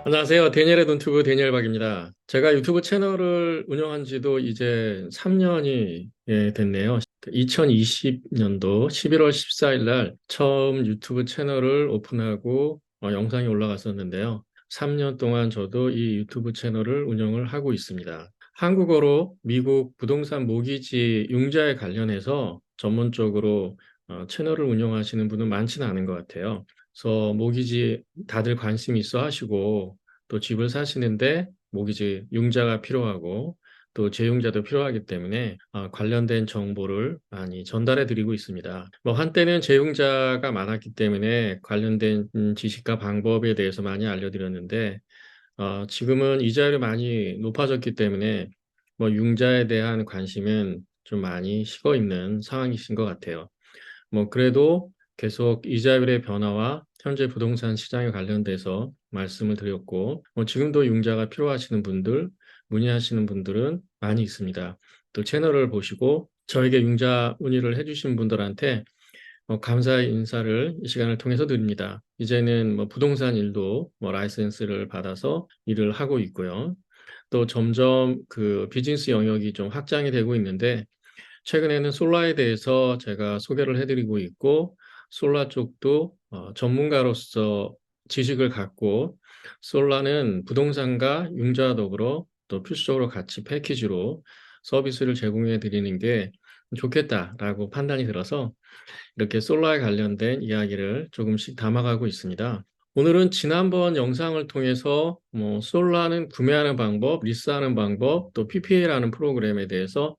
안녕하세요. 데니엘의 돈튜브 데니엘박입니다. 제가 유튜브 채널을 운영한 지도 이제 3년이 됐네요. 2020년도 11월 14일 날 처음 유튜브 채널을 오픈하고 영상이 올라갔었는데요. 3년 동안 저도 이 유튜브 채널을 운영을 하고 있습니다. 한국어로 미국 부동산 모기지 융자에 관련해서 전문적으로 채널을 운영하시는 분은 많지는 않은 것 같아요. 그래서 모기지 다들 관심 있어 하시고 또 집을 사시는데 모기지 융자가 필요하고 또 재융자도 필요하기 때문에 관련된 정보를 많이 전달해 드리고 있습니다. 뭐 한때는 재융자가 많았기 때문에 관련된 지식과 방법에 대해서 많이 알려드렸는데 지금은 이자율이 많이 높아졌기 때문에 뭐 융자에 대한 관심은 좀 많이 식어 있는 상황이신 것 같아요. 뭐 그래도 계속 이자율의 변화와 현재 부동산 시장에 관련돼서 말씀을 드렸고, 뭐 지금도 융자가 필요하시는 분들, 문의하시는 분들은 많이 있습니다. 또 채널을 보시고 저에게 융자 문의를 해주신 분들한테 감사의 인사를 이 시간을 통해서 드립니다. 이제는 뭐 부동산 일도 뭐 라이센스를 받아서 일을 하고 있고요. 또 점점 그 비즈니스 영역이 좀 확장이 되고 있는데 최근에는 솔라에 대해서 제가 소개를 해드리고 있고, 솔라 쪽도 전문가로서 지식을 갖고, 솔라는 부동산과 융자 더불어 또 필수적으로 같이 패키지로 서비스를 제공해 드리는 게 좋겠다라고 판단이 들어서 이렇게 솔라에 관련된 이야기를 조금씩 담아가고 있습니다. 오늘은 지난번 영상을 통해서 뭐 솔라는 구매하는 방법, 리스하는 방법, 또 PPA라는 프로그램에 대해서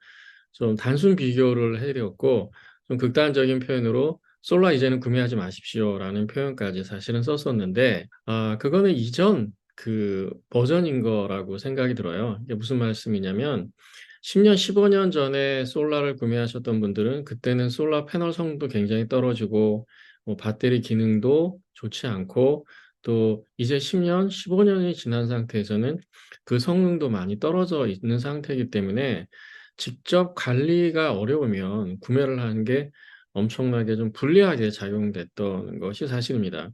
좀 단순 비교를 해드렸고 좀 극단적인 표현으로 솔라 이제는 구매하지 마십시오라는 표현까지 사실은 썼었는데 그거는 이전 그 버전인 거라고 생각이 들어요. 이게 무슨 말씀이냐면 10년, 15년 전에 솔라를 구매하셨던 분들은 그때는 솔라 패널 성능도 굉장히 떨어지고 뭐 배터리 기능도 좋지 않고 또 이제 10년, 15년이 지난 상태에서는 그 성능도 많이 떨어져 있는 상태이기 때문에 직접 관리가 어려우면 구매를 하는 게 엄청나게 좀 불리하게 작용됐던 것이 사실입니다.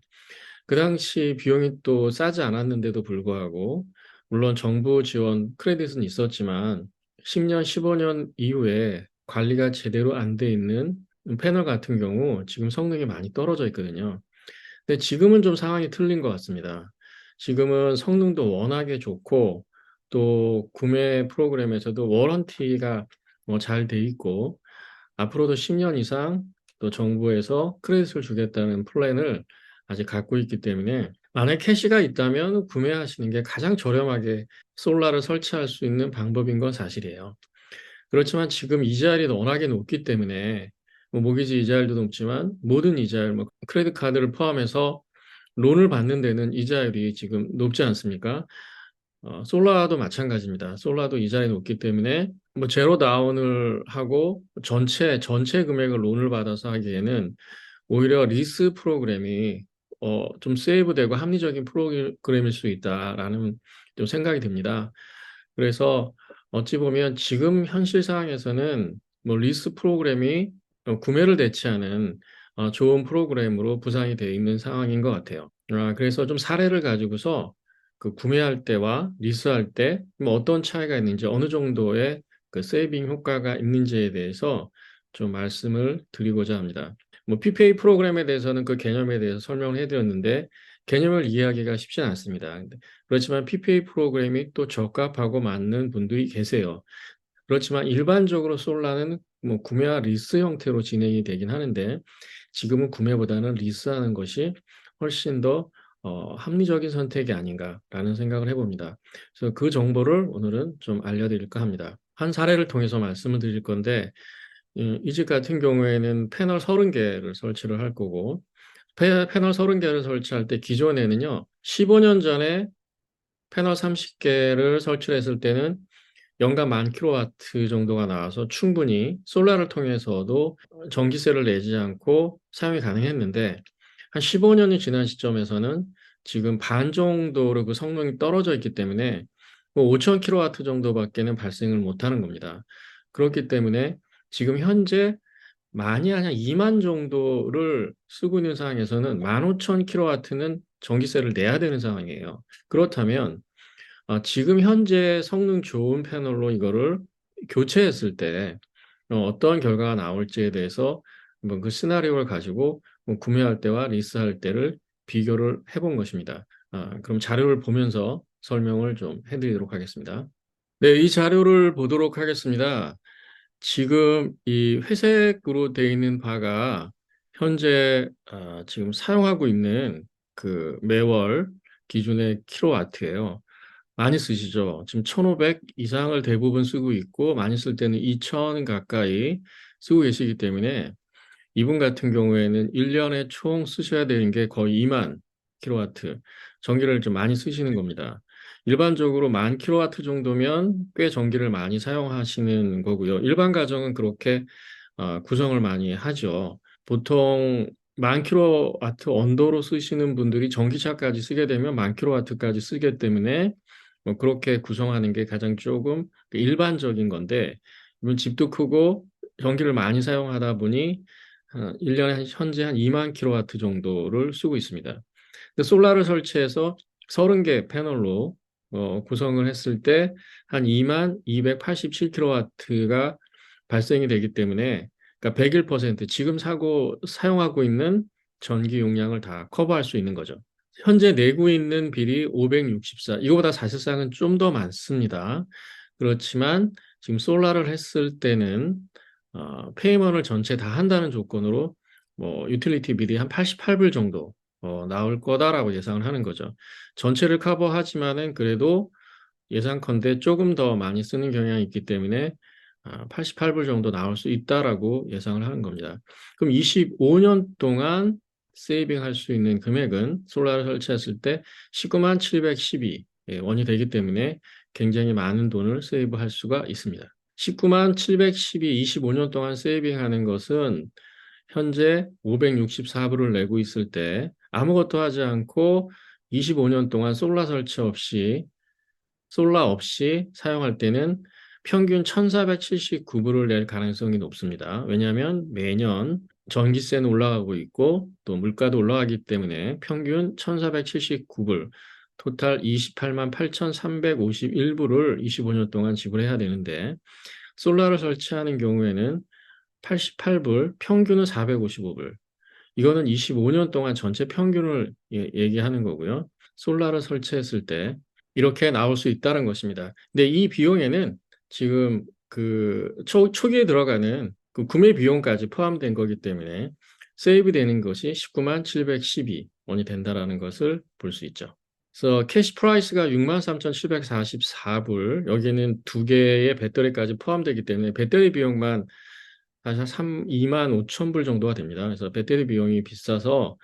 그 당시 비용이 또 싸지 않았는데도 불구하고 물론 정부 지원 크레딧은 있었지만 10년, 15년 이후에 관리가 제대로 안 돼 있는 패널 같은 경우 지금 성능이 많이 떨어져 있거든요. 근데 지금은 좀 상황이 틀린 것 같습니다. 지금은 성능도 워낙에 좋고 또 구매 프로그램에서도 워런티가 잘 돼 있고 앞으로도 10년 이상 또 정부에서 크레딧을 주겠다는 플랜을 아직 갖고 있기 때문에 만약 캐시가 있다면 구매하시는 게 가장 저렴하게 솔라를 설치할 수 있는 방법인 건 사실이에요. 그렇지만 지금 이자율이 워낙에 높기 때문에 뭐 모기지 이자율도 높지만 모든 이자율, 뭐 크레딧 카드를 포함해서 론을 받는 데는 이자율이 지금 높지 않습니까? 솔라도 마찬가지입니다. 솔라도 이자율이 높기 때문에 뭐 제로 다운을 하고 전체 금액을 론을 받아서 하기에는 오히려 리스 프로그램이 좀 세이브되고 합리적인 프로그램일 수 있다라는 좀 생각이 듭니다. 그래서 어찌 보면 지금 현실 상황에서는 뭐 리스 프로그램이 구매를 대체하는 좋은 프로그램으로 구상이 되어 있는 상황인 것 같아요. 그래서 좀 사례를 가지고서 그 구매할 때와 리스할 때 뭐 어떤 차이가 있는지 어느 정도의 그 세이빙 효과가 있는지에 대해서 좀 말씀을 드리고자 합니다. 뭐 PPA 프로그램에 대해서는 그 개념에 대해서 설명을 해드렸는데 개념을 이해하기가 쉽지는 않습니다. 그렇지만 PPA 프로그램이 또 적합하고 맞는 분들이 계세요. 그렇지만 일반적으로 솔라는 뭐 구매와 리스 형태로 진행이 되긴 하는데 지금은 구매보다는 리스하는 것이 훨씬 더 합리적인 선택이 아닌가라는 생각을 해봅니다. 그래서 그 정보를 오늘은 좀 알려드릴까 합니다. 한 사례를 통해서 말씀을 드릴 건데 이 집 같은 경우에는 패널 30개를 설치를 할 거고 패널 30개를 설치할 때 기존에는요 15년 전에 패널 30개를 설치를 했을 때는 연간 10,000kW 정도가 나와서 충분히 솔라를 통해서도 전기세를 내지 않고 사용이 가능했는데 한 15년이 지난 시점에서는 지금 반 정도로 그 성능이 떨어져 있기 때문에 뭐 5,000kW 정도밖에는 발생을 못하는 겁니다. 그렇기 때문에 지금 현재 많이 한 2만 정도를 쓰고 있는 상황에서는 15,000kW는 전기세를 내야 되는 상황이에요. 그렇다면 지금 현재 성능 좋은 패널로 이거를 교체했을 때 어떤 결과가 나올지에 대해서 한번 그 시나리오를 가지고 뭐 구매할 때와 리스할 때를 비교를 해본 것입니다. 그럼 자료를 보면서 설명을 좀 해드리도록 하겠습니다. 네, 이 자료를 보도록 하겠습니다. 지금 이 회색으로 되어 있는 바가 현재 지금 사용하고 있는 그 매월 기준의 킬로와트예요. 많이 쓰시죠? 지금 1500 이상을 대부분 쓰고 있고 많이 쓸 때는 2000 가까이 쓰고 계시기 때문에 이분 같은 경우에는 1년에 총 쓰셔야 되는 게 거의 2만 킬로와트 전기를 좀 많이 쓰시는 겁니다. 일반적으로 1만 킬로와트 정도면 꽤 전기를 많이 사용하시는 거고요. 일반 가정은 그렇게 구성을 많이 하죠. 보통 1만 킬로와트 언더로 쓰시는 분들이 전기차까지 쓰게 되면 1만 킬로와트까지 쓰기 때문에 뭐 그렇게 구성하는 게 가장 조금 일반적인 건데 이건 집도 크고 전기를 많이 사용하다 보니 1년에 현재 한 2만 킬로와트 정도를 쓰고 있습니다. 근데 솔라를 설치해서 30개 패널로 구성을 했을 때 한 2만 287 킬로와트가 발생이 되기 때문에 그러니까 101% 지금 사용하고 있는 전기 용량을 다 커버할 수 있는 거죠. 현재 내고 있는 비리 564, 이거보다 사실상은 좀 더 많습니다. 그렇지만 지금 솔라를 했을 때는 페이먼을 전체 다 한다는 조건으로 뭐 유틸리티 비리 한 88불 정도 나올 거다라고 예상을 하는 거죠. 전체를 커버하지만은 그래도 예상컨대 조금 더 많이 쓰는 경향이 있기 때문에 88불 정도 나올 수 있다라고 예상을 하는 겁니다. 그럼 25년 동안 세이빙할 수 있는 금액은 솔라를 설치했을 때 19만 712 원이 되기 때문에 굉장히 많은 돈을 세이브할 수가 있습니다. 19만 712 25년 동안 세이빙하는 것은 현재 564불을 내고 있을 때 아무것도 하지 않고 25년 동안 솔라 없이 사용할 때는 평균 1,479불을 낼 가능성이 높습니다. 왜냐하면 매년 전기세는 올라가고 있고 또 물가도 올라가기 때문에 평균 1,479불, 토탈 28만 8,351불을 25년 동안 지불해야 되는데 솔라를 설치하는 경우에는 88불, 평균은 455불. 이거는 25년 동안 전체 평균을 얘기하는 거고요. 솔라를 설치했을 때 이렇게 나올 수 있다는 것입니다. 근데 이 비용에는 지금 그 초기에 들어가는 그 구매 비용까지 포함된 거기 때문에 세이브 되는 것이 19만 712 원이 된다라는 것을 볼 수 있죠. 그래서 캐시 프라이스가 63,744불, 여기는 두 개의 배터리까지 포함되기 때문에 배터리 비용만 한 2만 5천 불 정도가 됩니다. 그래서 배터리 비용이 비싸서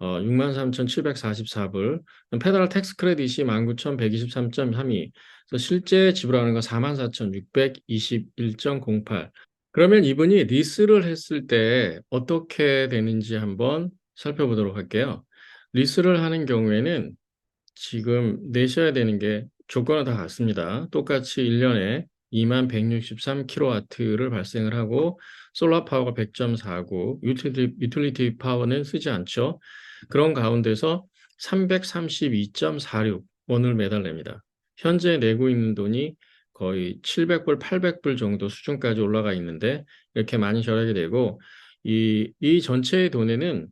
63,744불, 페더럴 텍스 크레딧이 19,123.32, 그래서 실제 지불하는 건 44,621.08. 그러면 이분이 리스를 했을 때 어떻게 되는지 한번 살펴보도록 할게요. 리스를 하는 경우에는 지금 내셔야 되는 게 조건은 다 같습니다. 똑같이 1년에 2만 163kW를 발생을 하고 솔라 파워가 100.49, 유틸리티 파워는 쓰지 않죠. 그런 가운데서 332.46 원을 매달 냅니다. 현재 내고 있는 돈이 거의 700불, 800불 정도 수준까지 올라가 있는데 이렇게 많이 절약이 되고 이 전체의 돈에는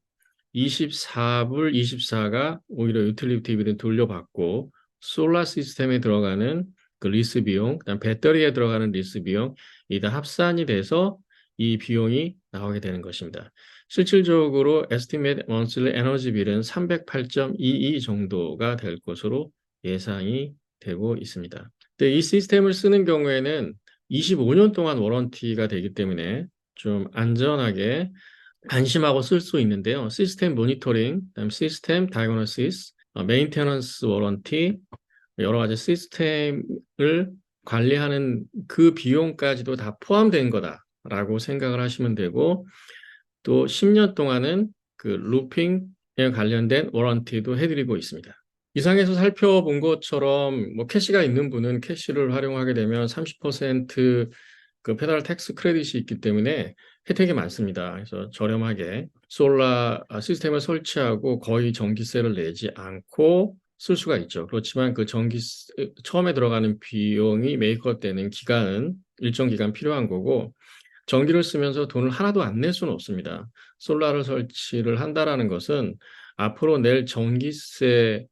24불 24가 오히려 유틸리티 비를 돌려받고 솔라 시스템에 들어가는 그 리스 비용, 그다음 배터리에 들어가는 리스 비용, 이 다 합산이 돼서 이 비용이 나오게 되는 것입니다. 실질적으로 Estimate Monthly Energy Bill은 308.22 정도가 될 것으로 예상이 되고 있습니다. 근데 이 시스템을 쓰는 경우에는 25년 동안 워런티가 되기 때문에 좀 안전하게 안심하고 쓸 수 있는데요. 시스템 모니터링, 그다음 시스템 다이그노시스, 메인테넌스 워런티, 여러 가지 시스템을 관리하는 그 비용까지도 다 포함된 거다라고 생각을 하시면 되고 또 10년 동안은 그 루핑에 관련된 워런티도 해드리고 있습니다. 이상에서 살펴본 것처럼 뭐 캐시가 있는 분은 캐시를 활용하게 되면 30% 그 페더럴 텍스 크레딧이 있기 때문에 혜택이 많습니다. 그래서 저렴하게 솔라 시스템을 설치하고 거의 전기세를 내지 않고 쓸 수가 있죠. 그렇지만 그 처음에 들어가는 비용이 메이크업 되는 기간은 일정 기간 필요한 거고, 전기를 쓰면서 돈을 하나도 안 낼 수는 없습니다. 솔라를 설치를 한다라는 것은 앞으로 낼 전기세가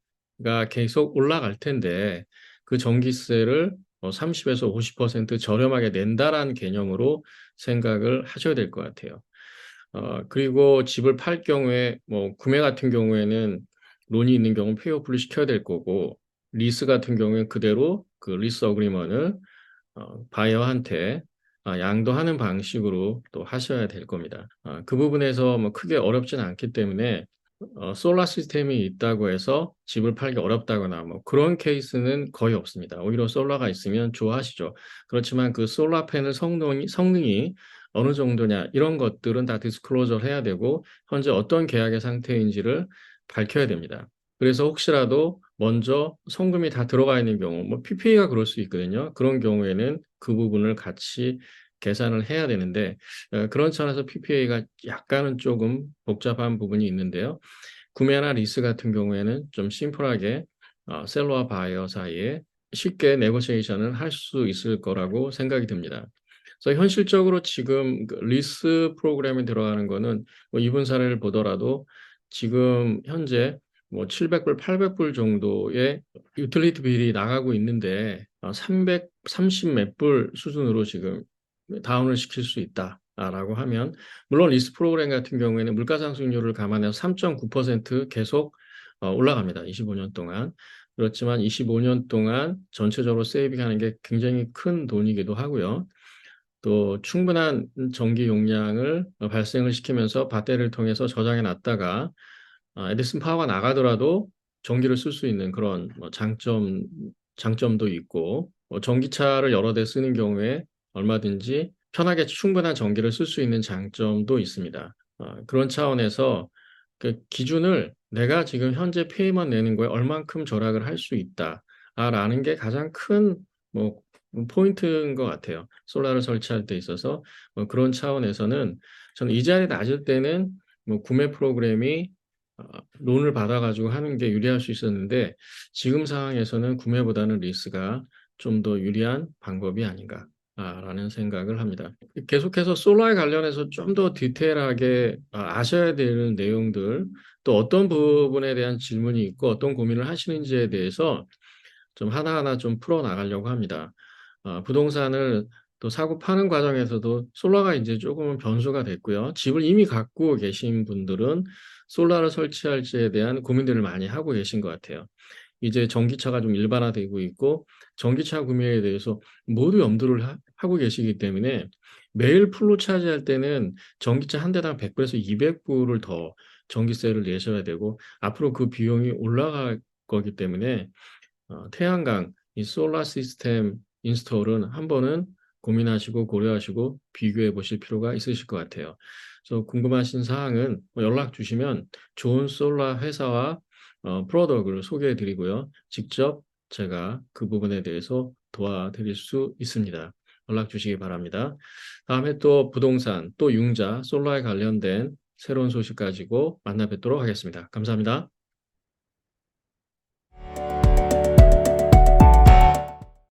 계속 올라갈 텐데, 그 전기세를 30에서 50% 저렴하게 낸다라는 개념으로 생각을 하셔야 될 것 같아요. 그리고 집을 팔 경우에 뭐 구매 같은 경우에는 론이 있는 경우는 페이오프를 시켜야 될 거고, 리스 같은 경우에는 그대로 그 리스 어그리먼을 바이어한테 양도하는 방식으로 또 하셔야 될 겁니다. 그 부분에서 뭐 크게 어렵지는 않기 때문에 솔라 시스템이 있다고 해서 집을 팔기 어렵다거나 뭐 그런 케이스는 거의 없습니다. 오히려 솔라가 있으면 좋아하시죠. 그렇지만 그 솔라 패널 성능이 어느 정도냐 이런 것들은 다 디스클로저 해야 되고 현재 어떤 계약의 상태인지를 밝혀야 됩니다. 그래서 혹시라도 먼저 성금이 다 들어가 있는 경우, 뭐 PPA가 그럴 수 있거든요. 그런 경우에는 그 부분을 같이 계산을 해야 되는데, 그런 차원에서 PPA가 약간은 조금 복잡한 부분이 있는데요. 구매나 리스 같은 경우에는 좀 심플하게 셀러와 바이어 사이에 쉽게 네고시에이션을 할 수 있을 거라고 생각이 듭니다. 그래서 현실적으로 지금 그 리스 프로그램에 들어가는 거는 뭐 이분 사례를 보더라도 지금 현재 뭐 700불, 800불 정도의 유틸리티 빌이 나가고 있는데 330 몇 불 수준으로 지금 다운을 시킬 수 있다라고 하면, 물론 리스 프로그램 같은 경우에는 물가 상승률을 감안해서 3.9% 계속 올라갑니다. 25년 동안. 그렇지만 25년 동안 전체적으로 세이빙하는 게 굉장히 큰 돈이기도 하고요. 또 충분한 전기 용량을 발생을 시키면서 배터리를 통해서 저장해 놨다가 에디슨 파워가 나가더라도 전기를 쓸 수 있는 그런 뭐 장점도 있고, 전기차를 여러 대 쓰는 경우에 얼마든지 편하게 충분한 전기를 쓸 수 있는 장점도 있습니다. 그런 차원에서 그 기준을 내가 지금 현재 페이만 내는 거에 얼만큼 절약을 할 수 있다라는 게 가장 큰 뭐 포인트인 것 같아요. 솔라를 설치할 때 있어서 그런 차원에서는 저는 이자율이 낮을 때는 뭐 구매 프로그램이 어, 론을 받아가지고 하는 게 유리할 수 있었는데, 지금 상황에서는 구매보다는 리스가 좀 더 유리한 방법이 아닌가라는 생각을 합니다. 계속해서 솔라에 관련해서 좀 더 디테일하게 아셔야 되는 내용들, 또 어떤 부분에 대한 질문이 있고 어떤 고민을 하시는지에 대해서 좀 하나하나 좀 풀어나가려고 합니다. 부동산을 또 사고 파는 과정에서도 솔라가 이제 조금은 변수가 됐고요. 집을 이미 갖고 계신 분들은 솔라를 설치할지에 대한 고민들을 많이 하고 계신 것 같아요. 이제 전기차가 좀 일반화되고 있고 전기차 구매에 대해서 모두 염두를 하고 계시기 때문에 매일 풀로 차지할 때는 전기차 한 대당 100불에서 200불을 더 전기세를 내셔야 되고, 앞으로 그 비용이 올라갈 거기 때문에 태양광, 이 솔라 시스템 인스톨은 한 번은 고민하시고 고려하시고 비교해 보실 필요가 있으실 것 같아요. 그래서 궁금하신 사항은 뭐 연락 주시면 좋은 솔라 회사와 프로덕트를 소개해 드리고요. 직접 제가 그 부분에 대해서 도와드릴 수 있습니다. 연락 주시기 바랍니다. 다음에 또 부동산, 또 융자, 솔라에 관련된 새로운 소식 가지고 만나 뵙도록 하겠습니다. 감사합니다.